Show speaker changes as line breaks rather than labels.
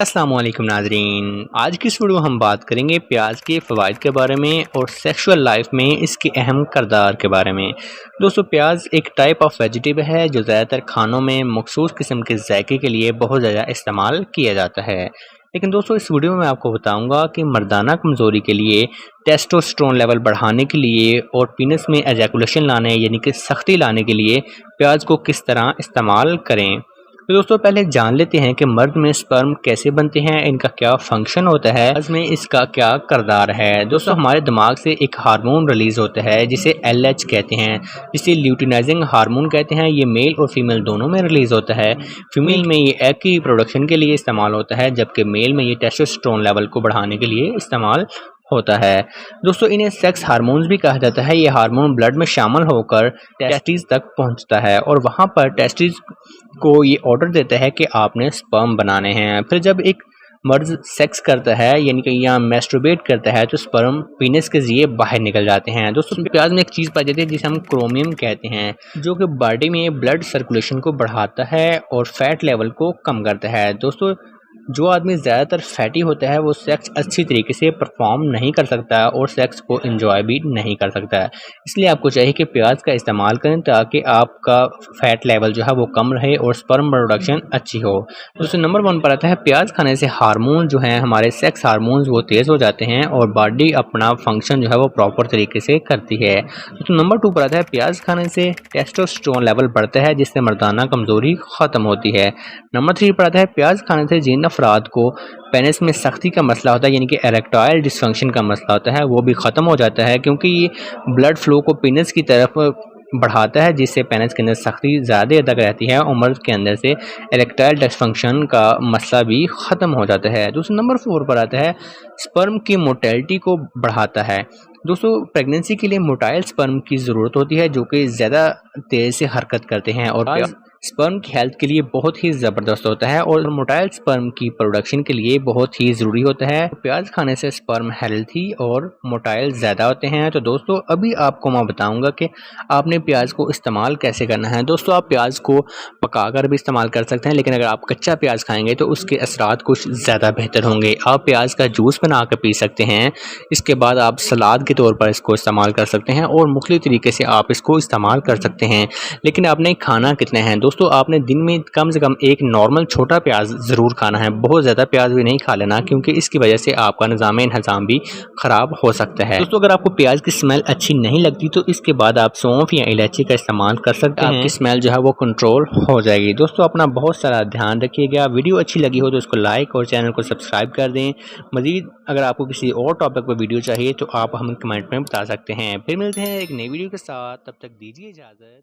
अस्सलाम वालेकुम नाज़रीन। आज की इस वीडियो में हम बात करेंगे प्याज के फ़वाइद के बारे में और सेक्सुअल लाइफ में इसके अहम किरदार के बारे में। दोस्तों, प्याज एक टाइप ऑफ वेजिटेबल है जो ज़्यादातर खानों में मखसूस किस्म के जायके के लिए बहुत ज़्यादा इस्तेमाल किया जाता है। लेकिन दोस्तों, इस वीडियो में मैं आपको बताऊंगा कि मर्दाना कमज़ोरी के लिए, टेस्टोस्टेरोन लेवल बढ़ाने के लिए और पीनस में एजैकुलेशन लाने यानी कि सख्ती लाने के लिए प्याज को किस तरह इस्तेमाल करें। तो दोस्तों, पहले जान लेते हैं कि मर्द में स्पर्म कैसे बनते हैं, इनका क्या फंक्शन होता है, इसमें इसका क्या किरदार है। दोस्तों, हमारे दिमाग से एक हार्मोन रिलीज़ होता है जिसे LH कहते हैं, जिसे ल्यूटिनाइजिंग हार्मोन कहते हैं। ये मेल और फीमेल दोनों में रिलीज़ होता है। फीमेल में ये एग की प्रोडक्शन के लिए इस्तेमाल होता है, जबकि मेल में ये टेस्टोस्टेरोन लेवल को बढ़ाने के लिए इस्तेमाल होता है। दोस्तों, इन्हें सेक्स हार्मोन्स भी कहा जाता है। ये हार्मोन ब्लड में शामिल होकर टेस्टिस तक पहुंचता है और वहां पर टेस्टिस को ये ऑर्डर देता है कि आपने स्पर्म बनाने हैं। फिर जब एक मर्द सेक्स करता है यानी कि या मैस्टरबेट करता है तो स्पर्म पीनस के जरिए बाहर निकल जाते हैं। दोस्तों, प्याज में एक चीज़ पाई जाती है जिसे हम क्रोमियम कहते हैं, जो कि बॉडी में ब्लड सर्कुलेशन को बढ़ाता है और फैट लेवल को कम करता है। दोस्तों, जो आदमी ज़्यादातर फैटी होता है वो सेक्स अच्छी तरीके से परफॉर्म नहीं कर सकता और सेक्स को एंजॉय भी नहीं कर सकता है। इसलिए आपको चाहिए कि प्याज का इस्तेमाल करें ताकि आपका फैट लेवल जो है वो कम रहे और स्पर्म प्रोडक्शन अच्छी हो। दोस्तों, नंबर 1 पर आता है प्याज खाने से हार्मोन जो हैं, हमारे सेक्स हार्मोन्स वो तेज़ हो जाते हैं और बॉडी अपना फंक्शन जो है वो प्रॉपर तरीके से करती है। दोस्तों, नंबर 2 पर आता है प्याज खाने से टेस्टोस्टेरोन लेवल बढ़ता है जिससे मर्दाना कमज़ोरी ख़त्म होती है। नंबर 3 पर आता है प्याज खाने से जिन अफराद को पेनिस में सख्ती का मसला होता है यानी कि इरेक्टाइल डिसफंक्शन का मसला होता है वो भी ख़त्म हो जाता है, क्योंकि ये ब्लड फ्लो को पेनिस की तरफ बढ़ाता है जिससे पेनिस के अंदर सख्ती ज़्यादा देर तक रहती है और मर्द के अंदर से इरेक्टाइल डिसफंक्शन का मसला भी ख़त्म हो जाता है। दूसरा नंबर 4 पर आता है स्पर्म की मोटेलिटी को बढ़ाता है। दोस्तों, प्रेगनेंसी के लिए मोटाइल स्पर्म की ज़रूरत होती है जो कि ज़्यादा तेज़ से हरकत करते हैं और स्पर्म की हेल्थ के लिए बहुत ही ज़बरदस्त होता है और मोटाइल स्पर्म की प्रोडक्शन के लिए बहुत ही ज़रूरी होता है। प्याज खाने से स्पर्म हेल्थी और मोटाइल ज़्यादा होते हैं। तो दोस्तों, अभी आपको मैं बताऊंगा कि आपने प्याज को इस्तेमाल कैसे करना है। दोस्तों, आप प्याज को पकाकर भी इस्तेमाल कर सकते हैं, लेकिन अगर आप कच्चा प्याज खाएंगे तो उसके असरात कुछ ज़्यादा बेहतर होंगे। आप प्याज का जूस बना कर पी सकते हैं। इसके बाद आप सलाद के तौर पर इसको इस्तेमाल कर सकते हैं और मुख्तलिफ तरीके से आप इसको इस्तेमाल कर सकते हैं। लेकिन आपने खाना कितना है दोस्तों, आपने दिन में कम से कम एक नॉर्मल छोटा प्याज ज़रूर खाना है। बहुत ज़्यादा प्याज भी नहीं खा लेना, क्योंकि इसकी वजह से आपका निज़ाम हज़ाम भी ख़राब हो सकता है। दोस्तों, अगर आपको प्याज की स्मेल अच्छी नहीं लगती तो इसके बाद आप सौंफ या इलायची का इस्तेमाल कर सकते हैं। आपकी स्मेल जो है वो कंट्रोल हो जाएगी। दोस्तों, अपना बहुत सारा ध्यान रखिएगा। वीडियो अच्छी लगी हो तो इसको लाइक और चैनल को सब्सक्राइब कर दें। मज़ीद अगर आपको किसी और टॉपिक पर वीडियो चाहिए तो आप हमें कमेंट में बता सकते हैं। फिर मिलते हैं एक नई वीडियो के साथ, तब तक दीजिए इजाज़त।